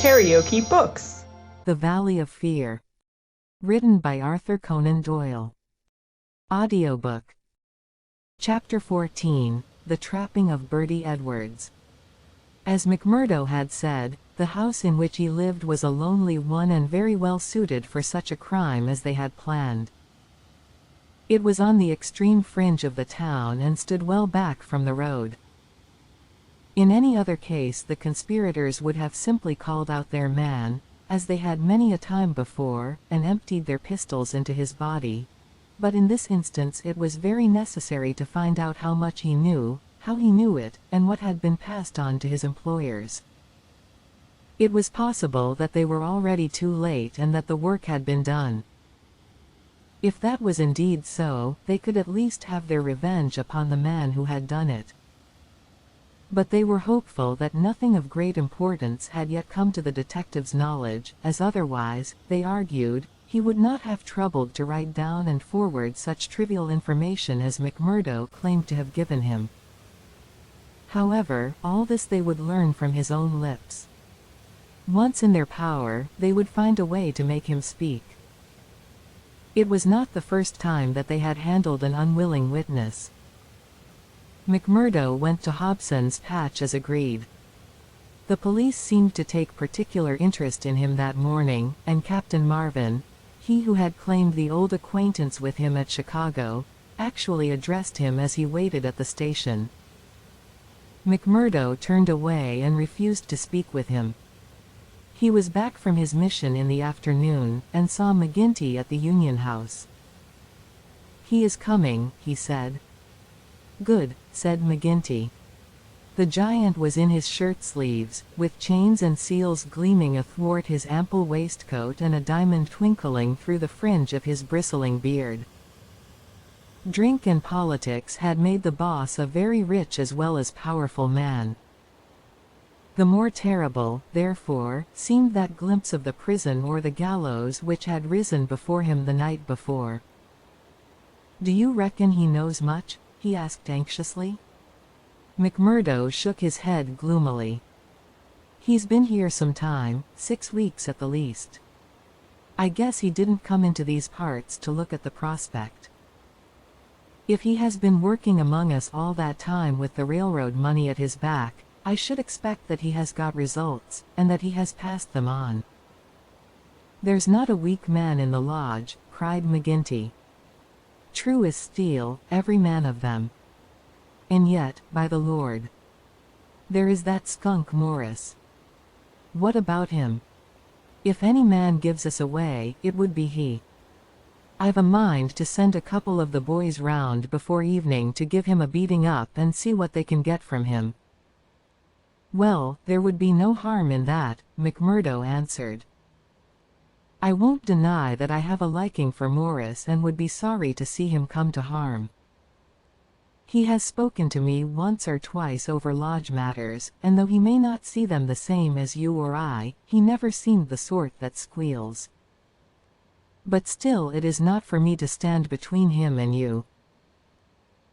KaraokeBooks. The Valley of Fear. Written by Arthur Conan Doyle. Audiobook. Chapter 14, The Trapping of Bertie Edwards. As McMurdo had said, the house in which he lived was a lonely one and very well suited for such a crime as they had planned. It was on the extreme fringe of the town and stood well back from the road. In any other case the conspirators would have simply called out their man, as they had many a time before, and emptied their pistols into his body. But in this instance it was very necessary to find out how much he knew, how he knew it, and what had been passed on to his employers. It was possible that they were already too late and that the work had been done. If that was indeed so, they could at least have their revenge upon the man who had done it. But they were hopeful that nothing of great importance had yet come to the detective's knowledge, as otherwise, they argued, he would not have troubled to write down and forward such trivial information as McMurdo claimed to have given him. However, all this they would learn from his own lips. Once in their power, they would find a way to make him speak. It was not the first time that they had handled an unwilling witness. McMurdo went to Hobson's Patch as agreed. The police seemed to take particular interest in him that morning, and Captain Marvin, he who had claimed the old acquaintance with him at Chicago, actually addressed him as he waited at the station. McMurdo turned away and refused to speak with him. He was back from his mission in the afternoon, and saw McGinty at the Union House. "He is coming," he said. "Good," said McGinty. The giant was in his shirt sleeves, with chains and seals gleaming athwart his ample waistcoat and a diamond twinkling through the fringe of his bristling beard. Drink and politics had made the boss a very rich as well as powerful man. The more terrible, therefore, seemed that glimpse of the prison or the gallows which had risen before him the night before. "Do you reckon he knows much?" he asked anxiously. McMurdo shook his head gloomily. "He's been here some time, 6 weeks at the least. I guess he didn't come into these parts to look at the prospect. If he has been working among us all that time with the railroad money at his back, I should expect that he has got results, and that he has passed them on." "There's not a weak man in the lodge," cried McGinty. "True as steel, every man of them. And yet, by the Lord, there is that skunk Morris. What about him? If any man gives us away, it would be he. I've a mind to send a couple of the boys round before evening to give him a beating up and see what they can get from him." "Well, there would be no harm in that," McMurdo answered. "I won't deny that I have a liking for Morris and would be sorry to see him come to harm. He has spoken to me once or twice over lodge matters, and though he may not see them the same as you or I, he never seemed the sort that squeals. But still it is not for me to stand between him and you."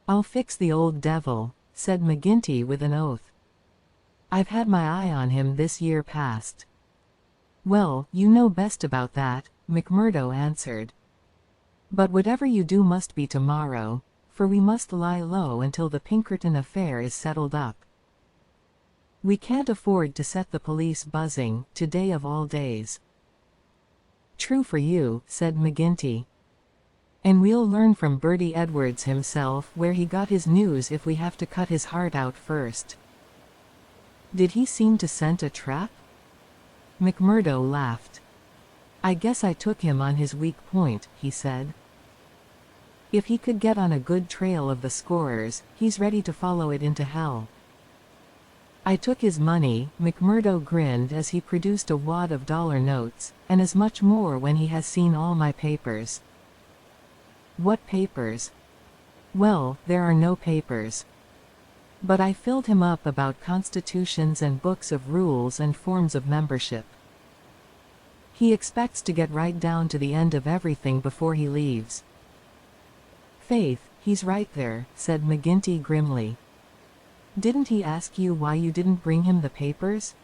"I'll fix the old devil," said McGinty with an oath. "I've had my eye on him this year past." "Well, you know best about that," McMurdo answered. "But whatever you do must be tomorrow, for we must lie low until the Pinkerton affair is settled up. We can't afford to set the police buzzing, today of all days." "True for you," said McGinty. "And we'll learn from Bertie Edwards himself where he got his news if we have to cut his heart out first." "Did he seem to scent a trap?" McMurdo laughed. "I guess I took him on his weak point," he said. "If he could get on a good trail of the scorers, he's ready to follow it into hell." "I took his money," McMurdo grinned as he produced a wad of dollar notes, "and as much more when he has seen all my papers." "What papers?" "Well, there are no papers. But I filled him up about constitutions and books of rules and forms of membership. He expects to get right down to the end of everything before he leaves." "Faith, he's right there," said McGinty grimly. "Didn't he ask you why you didn't bring him the papers?"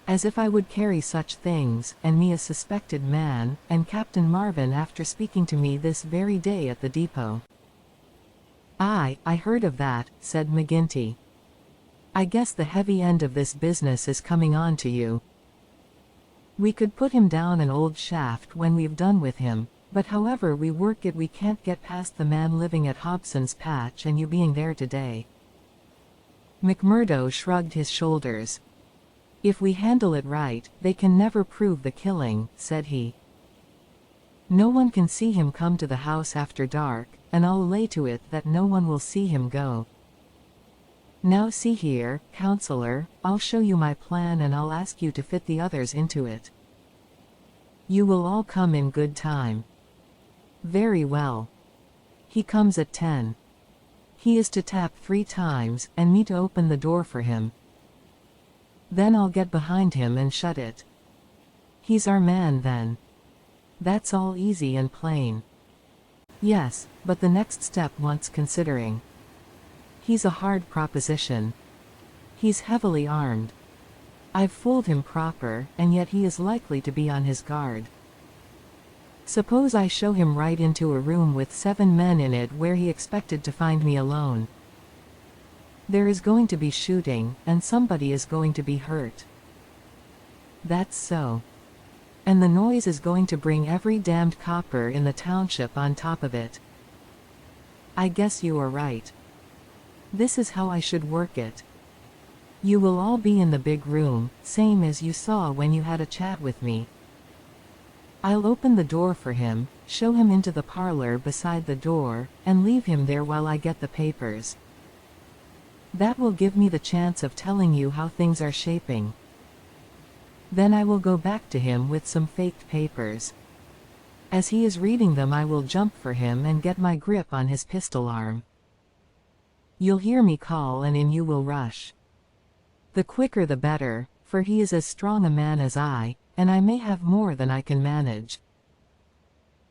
As if I would carry such things, and me a suspected man, and Captain Marvin after speaking to me this very day at the depot. Aye, I heard of that, said McGinty. I guess the heavy end of this business is coming on to you. We could put him down an old shaft when we've done with him, but however we work it we can't get past the man living at Hobson's Patch and you being there today. McMurdo shrugged his shoulders. If we handle it right, they can never prove the killing, said he. No one can see him come to the house after dark, and I'll lay to it that no one will see him go. Now see here, counselor, I'll show you my plan and I'll ask you to fit the others into it. You will all come in good time. Very well. He comes at 10. He is to tap 3 times, and me to open the door for him. Then I'll get behind him and shut it. He's our man then. That's all easy and plain. Yes, but the next step wants considering. He's a hard proposition. He's heavily armed. I've fooled him proper, and yet he is likely to be on his guard. Suppose I show him right into a room with 7 men in it where he expected to find me alone. There is going to be shooting, and somebody is going to be hurt. That's so. And the noise is going to bring every damned copper in the township on top of it. I guess you are right. This is how I should work it. You will all be in the big room, same as you saw when you had a chat with me. I'll open the door for him, show him into the parlor beside the door, and leave him there while I get the papers. That will give me the chance of telling you how things are shaping. Then I will go back to him with some faked papers. As he is reading them I will jump for him and get my grip on his pistol arm. You'll hear me call and in you will rush. The quicker the better, for he is as strong a man as I, and I may have more than I can manage.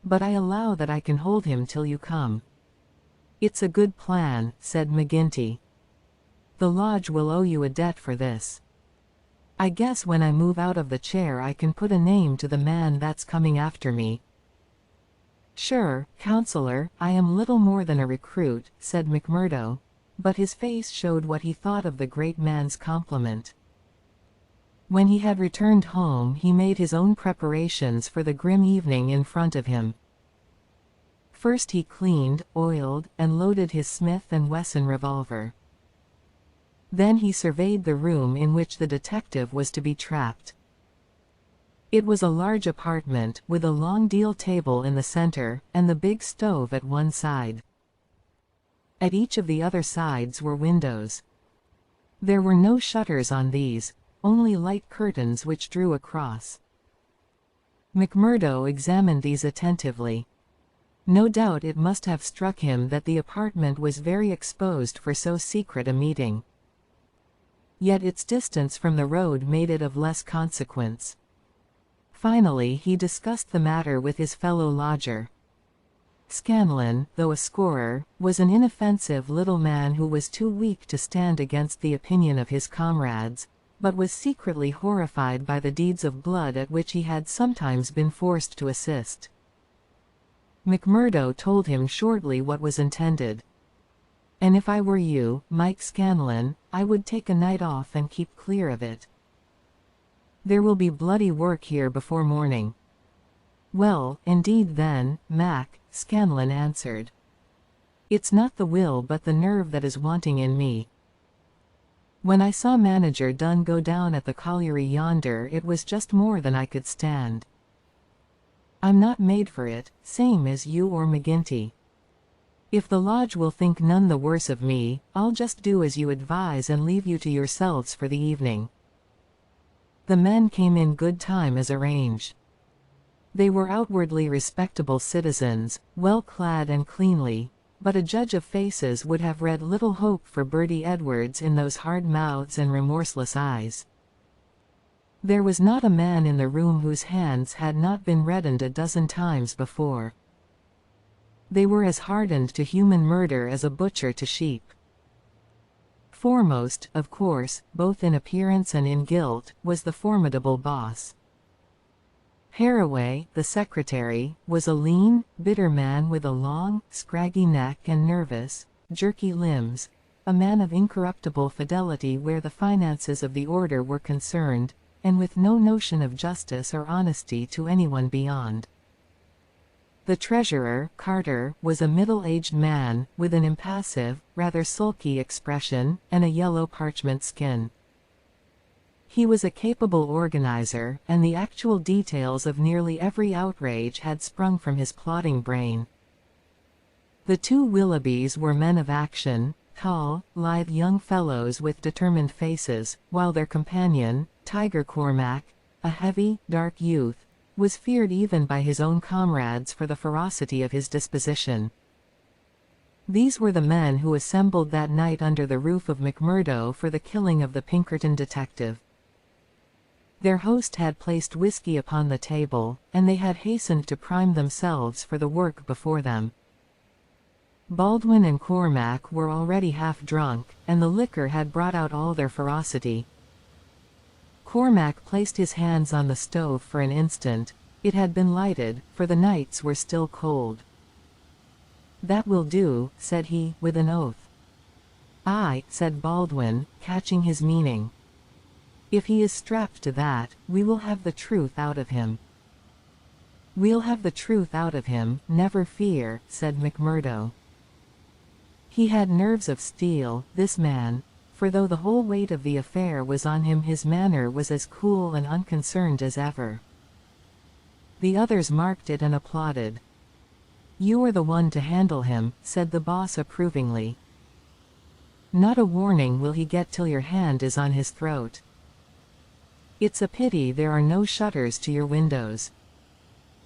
But I allow that I can hold him till you come. It's a good plan, said McGinty. The lodge will owe you a debt for this. I guess when I move out of the chair I can put a name to the man that's coming after me. Sure, counselor, I am little more than a recruit, said McMurdo, but his face showed what he thought of the great man's compliment. When he had returned home he made his own preparations for the grim evening in front of him. First he cleaned, oiled, and loaded his Smith & Wesson revolver. Then he surveyed the room in which the detective was to be trapped. It was a large apartment, with a long deal table in the center, and the big stove at one side. At each of the other sides were windows. There were no shutters on these, only light curtains which drew across. McMurdo examined these attentively. No doubt it must have struck him that the apartment was very exposed for so secret a meeting. Yet its distance from the road made it of less consequence. Finally he discussed the matter with his fellow lodger. Scanlon, though a scorer, was an inoffensive little man who was too weak to stand against the opinion of his comrades, but was secretly horrified by the deeds of blood at which he had sometimes been forced to assist. McMurdo told him shortly what was intended. And if I were you, Mike Scanlon, I would take a night off and keep clear of it. There will be bloody work here before morning. Well, indeed then, Mac, Scanlon answered. It's not the will but the nerve that is wanting in me. When I saw Manager Dunn go down at the colliery yonder it was just more than I could stand. I'm not made for it, same as you or McGinty. If the lodge will think none the worse of me, I'll just do as you advise and leave you to yourselves for the evening. The men came in good time as arranged. They were outwardly respectable citizens, well clad and cleanly, but a judge of faces would have read little hope for Bertie Edwards in those hard mouths and remorseless eyes. There was not a man in the room whose hands had not been reddened a dozen times before. They were as hardened to human murder as a butcher to sheep. Foremost, of course, both in appearance and in guilt, was the formidable boss. Haraway, the secretary, was a lean, bitter man with a long, scraggy neck and nervous, jerky limbs, a man of incorruptible fidelity where the finances of the order were concerned, and with no notion of justice or honesty to anyone beyond. The treasurer, Carter, was a middle-aged man, with an impassive, rather sulky expression, and a yellow parchment skin. He was a capable organizer, and the actual details of nearly every outrage had sprung from his plodding brain. The two Willoughbys were men of action, tall, lithe young fellows with determined faces, while their companion, Tiger Cormac, a heavy, dark youth, was feared even by his own comrades for the ferocity of his disposition. These were the men who assembled that night under the roof of McMurdo for the killing of the Pinkerton detective. Their host had placed whiskey upon the table, and they had hastened to prime themselves for the work before them. Baldwin and Cormac were already half drunk, and the liquor had brought out all their ferocity. Cormac placed his hands on the stove for an instant. It had been lighted, for the nights were still cold. "That will do," said he, with an oath. "Aye," said Baldwin, catching his meaning. "If he is strapped to that, we will have the truth out of him." "We'll have the truth out of him, never fear," said McMurdo. He had nerves of steel, this man, for though the whole weight of the affair was on him, his manner was as cool and unconcerned as ever. The others marked it and applauded. "You are the one to handle him," said the boss approvingly. "Not a warning will he get till your hand is on his throat. It's a pity there are no shutters to your windows."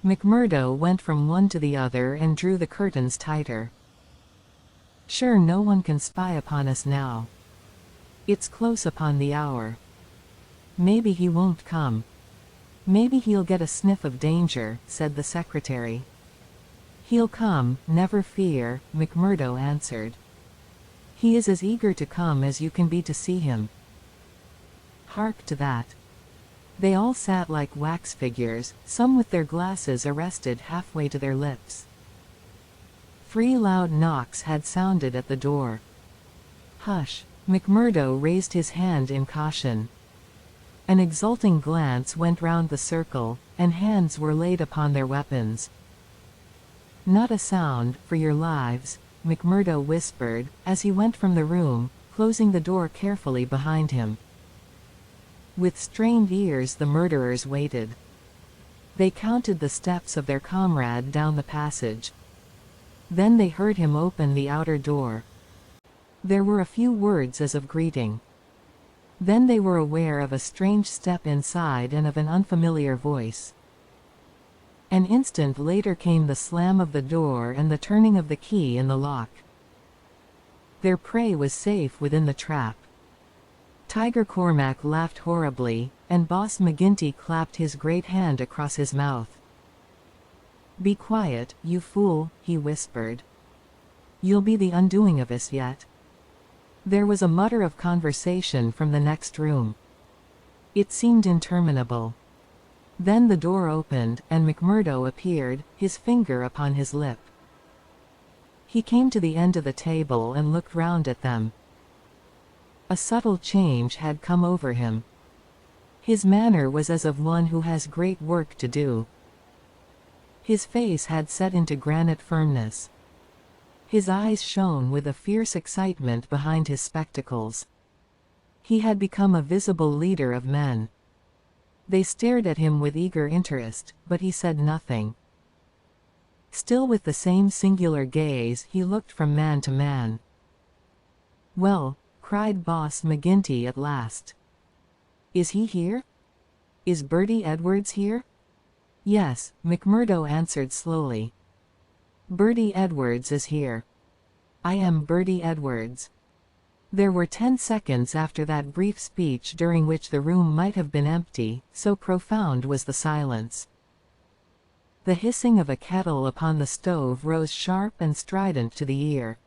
McMurdo went from one to the other and drew the curtains tighter. "Sure no one can spy upon us now. It's close upon the hour. Maybe he won't come. Maybe he'll get a sniff of danger," said the secretary. "He'll come, never fear," McMurdo answered. "He is as eager to come as you can be to see him." Hark to that. They all sat like wax figures, some with their glasses arrested halfway to their lips. 3 loud knocks had sounded at the door. "Hush!" McMurdo raised his hand in caution. An exulting glance went round the circle, and hands were laid upon their weapons. "Not a sound, for your lives," McMurdo whispered, as he went from the room, closing the door carefully behind him. With strained ears the murderers waited. They counted the steps of their comrade down the passage. Then they heard him open the outer door. There were a few words as of greeting. Then they were aware of a strange step inside and of an unfamiliar voice. An instant later came the slam of the door and the turning of the key in the lock. Their prey was safe within the trap. Tiger Cormac laughed horribly, and Boss McGinty clapped his great hand across his mouth. "Be quiet, you fool," he whispered. "You'll be the undoing of us yet." There was a mutter of conversation from the next room. It seemed interminable. Then the door opened, and McMurdo appeared, his finger upon his lip. He came to the end of the table and looked round at them. A subtle change had come over him. His manner was as of one who has great work to do. His face had set into granite firmness. His eyes shone with a fierce excitement behind his spectacles. He had become a visible leader of men. They stared at him with eager interest, but he said nothing. Still with the same singular gaze, he looked from man to man. "Well," cried Boss McGinty at last. "Is he here? Is Bertie Edwards here?" "Yes," McMurdo answered slowly. "Bertie Edwards is here. I am Bertie Edwards." There were 10 seconds after that brief speech during which the room might have been empty, so profound was the silence. The hissing of a kettle upon the stove rose sharp and strident to the ear.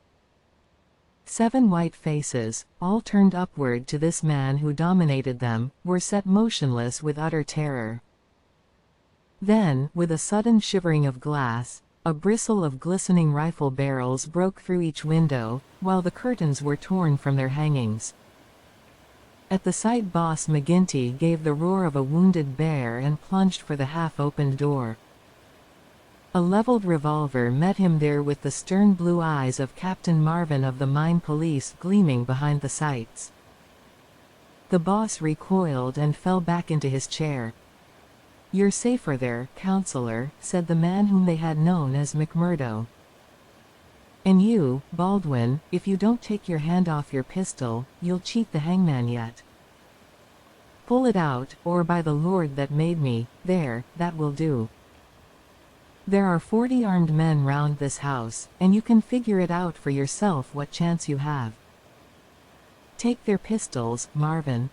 7 white faces, all turned upward to this man who dominated them, were set motionless with utter terror. Then, with a sudden shivering of glass, a bristle of glistening rifle barrels broke through each window, while the curtains were torn from their hangings. At the sight, Boss McGinty gave the roar of a wounded bear and plunged for the half-opened door. A leveled revolver met him there, with the stern blue eyes of Captain Marvin of the Mine Police gleaming behind the sights. The boss recoiled and fell back into his chair. "You're safer there, counselor," said the man whom they had known as McMurdo. "And you, Baldwin, if you don't take your hand off your pistol, you'll cheat the hangman yet. Pull it out, or by the Lord that made me, there, that will do. There are 40 armed men round this house, and you can figure it out for yourself what chance you have. Take their pistols, Marvin."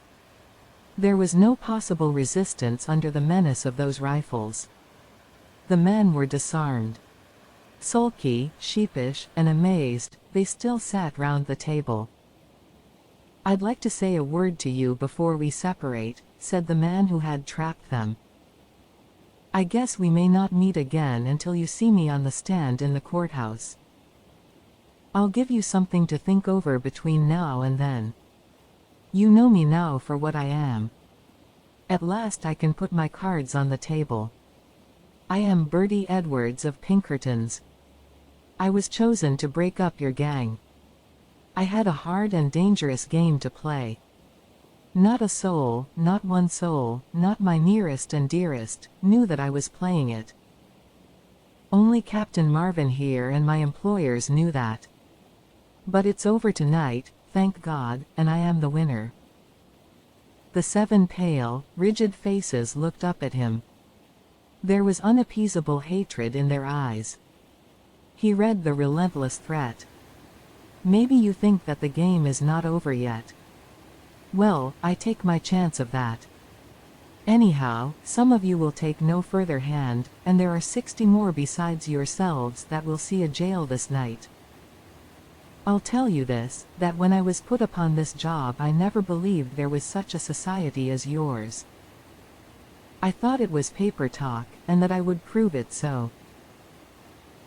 There was no possible resistance under the menace of those rifles. The men were disarmed. Sulky, sheepish, and amazed, they still sat round the table. "I'd like to say a word to you before we separate," said the man who had trapped them. "I guess we may not meet again until you see me on the stand in the courthouse. I'll give you something to think over between now and then. You know me now for what I am. At last I can put my cards on the table. I am Bertie Edwards of Pinkerton's. I was chosen to break up your gang. I had a hard and dangerous game to play. Not a soul, not one soul, not my nearest and dearest, knew that I was playing it. Only Captain Marvin here and my employers knew that. But it's over tonight, thank God, and I am the winner." The 7 pale, rigid faces looked up at him. There was unappeasable hatred in their eyes. He read the relentless threat. "Maybe you think that the game is not over yet. Well, I take my chance of that. Anyhow, some of you will take no further hand, and there are 60 more besides yourselves that will see a jail this night. I'll tell you this, that when I was put upon this job I never believed there was such a society as yours. I thought it was paper talk, and that I would prove it so.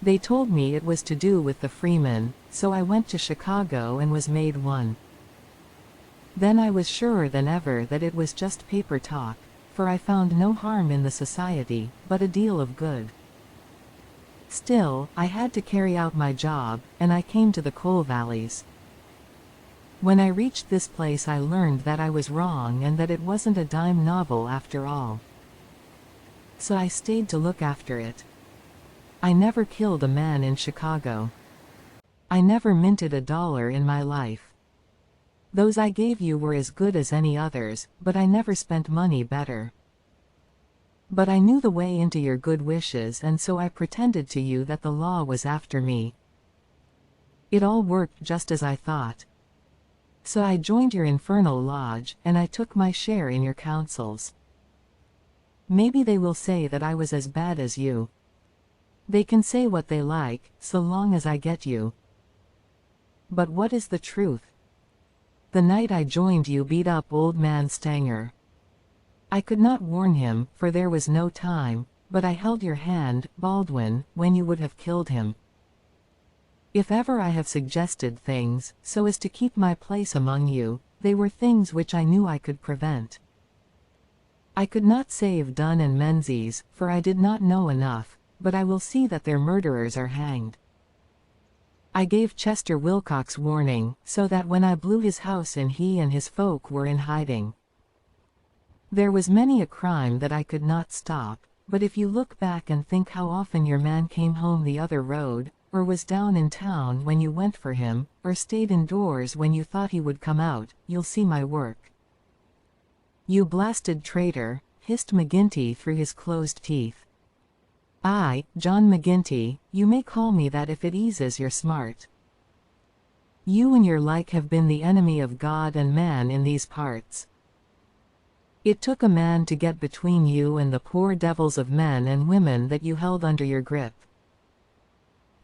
They told me it was to do with the freemen, so I went to Chicago and was made one. Then I was surer than ever that it was just paper talk, for I found no harm in the society, but a deal of good. Still, I had to carry out my job, and I came to the coal valleys. When I reached this place I learned that I was wrong and that it wasn't a dime novel after all. So I stayed to look after it. I never killed a man in Chicago. I never minted $1 in my life. Those I gave you were as good as any others, but I never spent money better. But I knew the way into your good wishes, and so I pretended to you that the law was after me. It all worked just as I thought. So I joined your infernal lodge, and I took my share in your councils. Maybe they will say that I was as bad as you. They can say what they like, so long as I get you. But what is the truth? The night I joined you beat up old man Stanger. I could not warn him, for there was no time, but I held your hand, Baldwin, when you would have killed him. If ever I have suggested things, so as to keep my place among you, they were things which I knew I could prevent. I could not save Dunn and Menzies, for I did not know enough, but I will see that their murderers are hanged. I gave Chester Wilcox warning, so that when I blew his house in he and his folk were in hiding. There was many a crime that I could not stop, but if you look back and think how often your man came home the other road, or was down in town when you went for him, or stayed indoors when you thought he would come out, you'll see my work." "You blasted traitor," hissed McGinty through his closed teeth. "Aye, John McGinty, you may call me that if it eases your smart. You and your like have been the enemy of God and man in these parts. It took a man to get between you and the poor devils of men and women that you held under your grip.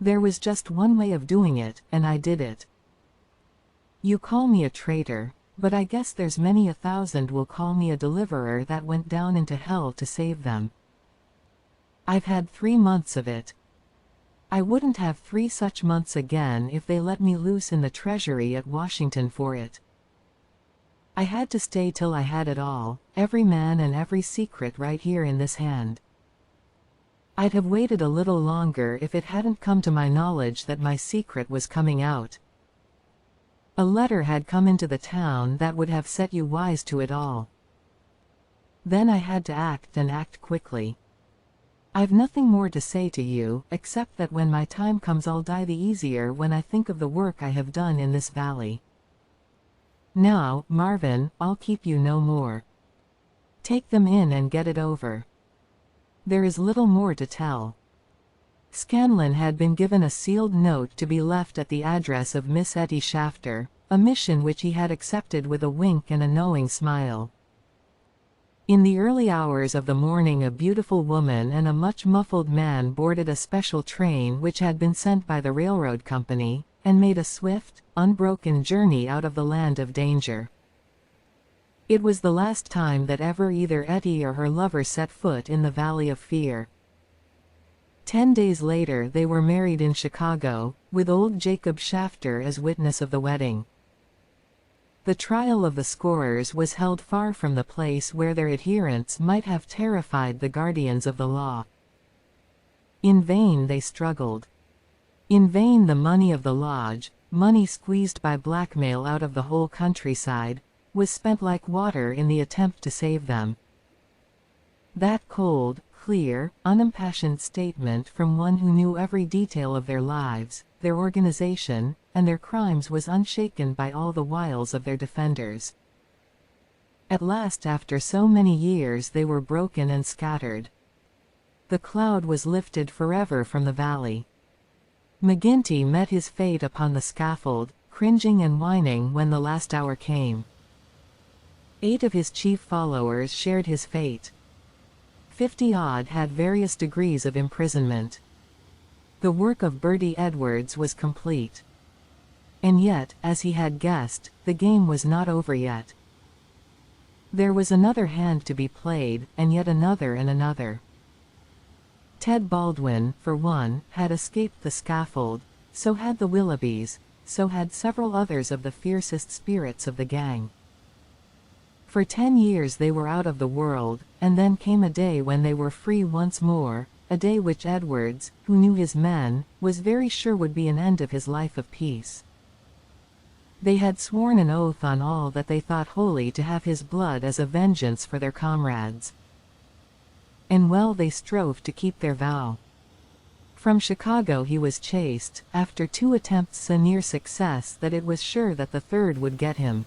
There was just one way of doing it, and I did it. You call me a traitor, but I guess there's many 1,000 will call me a deliverer that went down into hell to save them. I've had 3 months of it. I wouldn't have 3 such months again if they let me loose in the treasury at Washington for it. I had to stay till I had it all, every man and every secret right here in this hand. I'd have waited a little longer if it hadn't come to my knowledge that my secret was coming out. A letter had come into the town that would have set you wise to it all. Then I had to act, and act quickly. I've nothing more to say to you, except that when my time comes I'll die the easier when I think of the work I have done in this valley. Now, Marvin, I'll keep you no more. Take them in and get it over. There is little more to tell. Scanlon had been given a sealed note to be left at the address of Miss Etty Shafter, a mission which he had accepted with a wink and a knowing smile. In the early hours of the morning a beautiful woman and a much muffled man boarded a special train which had been sent by the railroad company, and made a swift, unbroken journey out of the land of danger. It was the last time that ever either Etty or her lover set foot in the Valley of Fear. 10 days later they were married in Chicago, with old Jacob Shafter as witness of the wedding. The trial of the scorers was held far from the place where their adherents might have terrified the guardians of the law. In vain they struggled. In vain the money of the lodge, money squeezed by blackmail out of the whole countryside, was spent like water in the attempt to save them. That cold, clear, unimpassioned statement from one who knew every detail of their lives, their organization, and their crimes was unshaken by all the wiles of their defenders. At last, after so many years, they were broken and scattered. The cloud was lifted forever from the valley. McGinty met his fate upon the scaffold, cringing and whining when the last hour came. 8 of his chief followers shared his fate. 50-odd had various degrees of imprisonment. The work of Bertie Edwards was complete. And yet, as he had guessed, the game was not over yet. There was another hand to be played, and yet another and another. Ted Baldwin, for one, had escaped the scaffold, so had the Willoughbys, so had several others of the fiercest spirits of the gang. For 10 years they were out of the world, and then came a day when they were free once more, a day which Edwards, who knew his men, was very sure would be an end of his life of peace. They had sworn an oath on all that they thought holy to have his blood as a vengeance for their comrades. And well they strove to keep their vow. From Chicago he was chased, after 2 attempts so near success that it was sure that the third would get him.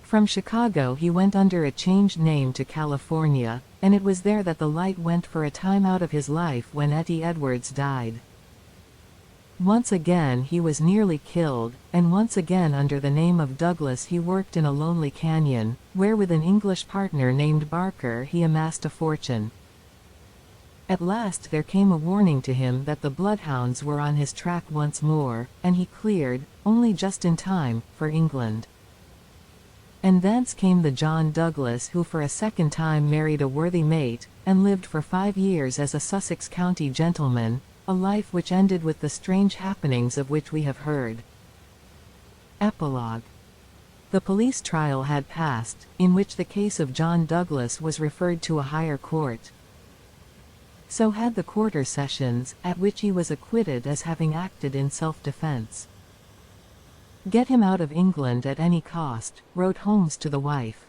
From Chicago he went under a changed name to California, and it was there that the light went for a time out of his life when Etty Edwards died. Once again he was nearly killed, and once again under the name of Douglas he worked in a lonely canyon, where with an English partner named Barker he amassed a fortune. At last there came a warning to him that the bloodhounds were on his track once more, and he cleared, only just in time, for England. And thence came the John Douglas who for a second time married a worthy mate, and lived for 5 years as a Sussex County gentleman, a life which ended with the strange happenings of which we have heard. Epilogue. The police trial had passed, in which the case of John Douglas was referred to a higher court. So had the quarter sessions, at which he was acquitted as having acted in self-defense. "Get him out of England at any cost," wrote Holmes to the wife.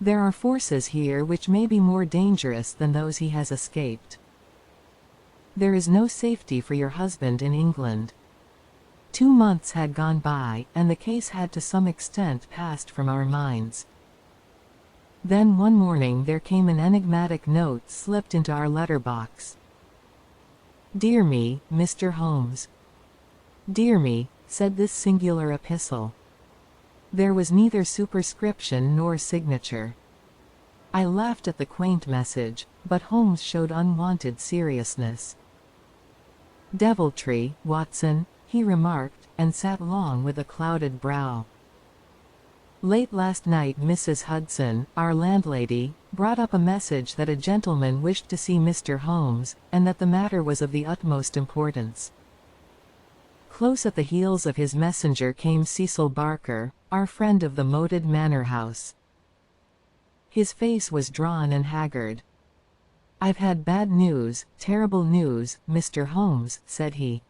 "There are forces here which may be more dangerous than those he has escaped. There is no safety for your husband in England." 2 months had gone by, and the case had to some extent passed from our minds. Then one morning there came an enigmatic note slipped into our letter box. "Dear me, Mr. Holmes." "Dear me," said this singular epistle. There was neither superscription nor signature. I laughed at the quaint message, but Holmes showed unwonted seriousness. "Deviltry, Watson," he remarked, and sat long with a clouded brow. Late last night Mrs. Hudson, our landlady, brought up a message that a gentleman wished to see Mr. Holmes, and that the matter was of the utmost importance. Close at the heels of his messenger came Cecil Barker, our friend of the moated manor house. His face was drawn and haggard. "I've had bad news, terrible news, Mr. Holmes," said he.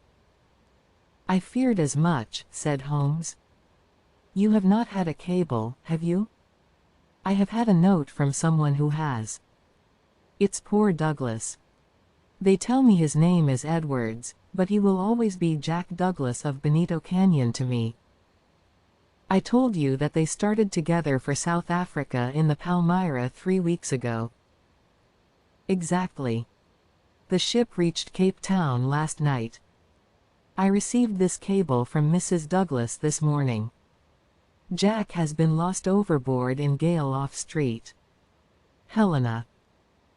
"I feared as much," said Holmes. "You have not had a cable, have you?" "I have had a note from someone who has. It's poor Douglas. They tell me his name is Edwards, but he will always be Jack Douglas of Benito Canyon to me. I told you that they started together for South Africa in the Palmyra 3 weeks ago." "Exactly. The ship reached Cape Town last night. I received this cable from Mrs. Douglas this morning. Jack has been lost overboard in Gale off Street. Helena.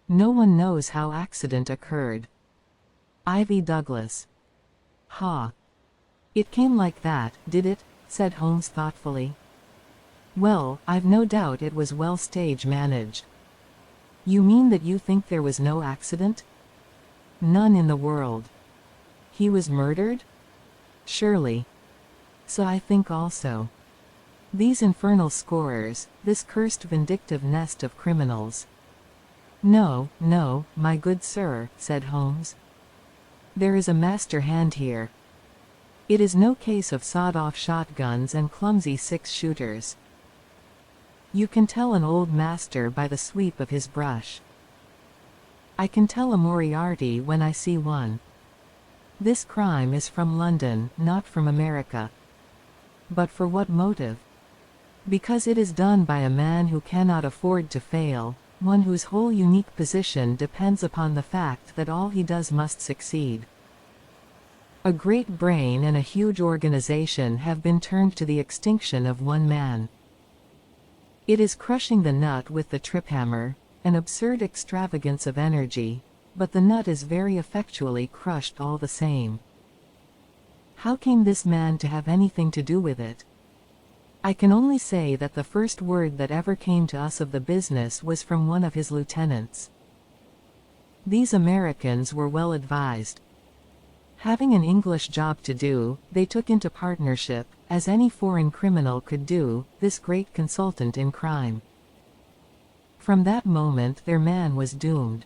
No one knows how accident occurred. Ivy Douglas." "Ha. It came like that, did it?" said Holmes thoughtfully. "Well, I've no doubt it was well stage managed." "You mean that you think there was no accident?" "None in the world." "He was murdered?" "Surely. So I think also. These infernal scorers, this cursed vindictive nest of criminals." "No, no, my good sir," said Holmes. "There is a master hand here. It is no case of sawed-off shotguns and clumsy six-shooters. You can tell an old master by the sweep of his brush. I can tell a Moriarty when I see one. This crime is from London, not from America. But for what motive? Because it is done by a man who cannot afford to fail, one whose whole unique position depends upon the fact that all he does must succeed. A great brain and a huge organization have been turned to the extinction of one man. It is crushing the nut with the triphammer, an absurd extravagance of energy, but the nut is very effectually crushed all the same. How came this man to have anything to do with it? I can only say that the first word that ever came to us of the business was from one of his lieutenants. These Americans were well advised. Having an English job to do, they took into partnership, as any foreign criminal could do, this great consultant in crime. From that moment their man was doomed.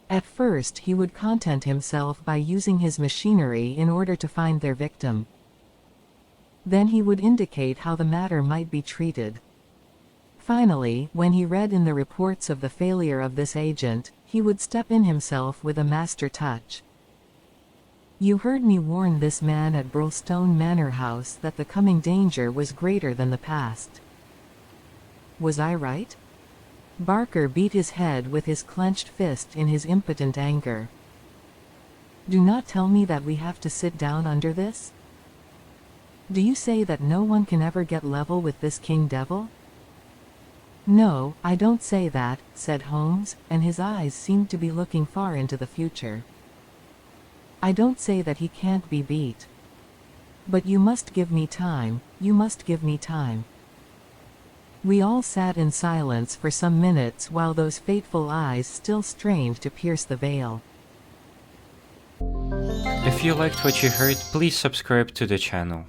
At first he would content himself by using his machinery in order to find their victim. Then he would indicate how the matter might be treated. Finally, when he read in the reports of the failure of this agent, he would step in himself with a master touch. You heard me warn this man at Burlstone Manor House that the coming danger was greater than the past. Was I right? Barker beat his head with his clenched fist in his impotent anger. Do not tell me that we have to sit down under this? Do you say that no one can ever get level with this King Devil? No, I don't say that, said Holmes, and his eyes seemed to be looking far into the future. I don't say that he can't be beat. But you must give me time, you must give me time. We all sat in silence for some minutes while those fateful eyes still strained to pierce the veil. If you liked what you heard, please subscribe to the channel.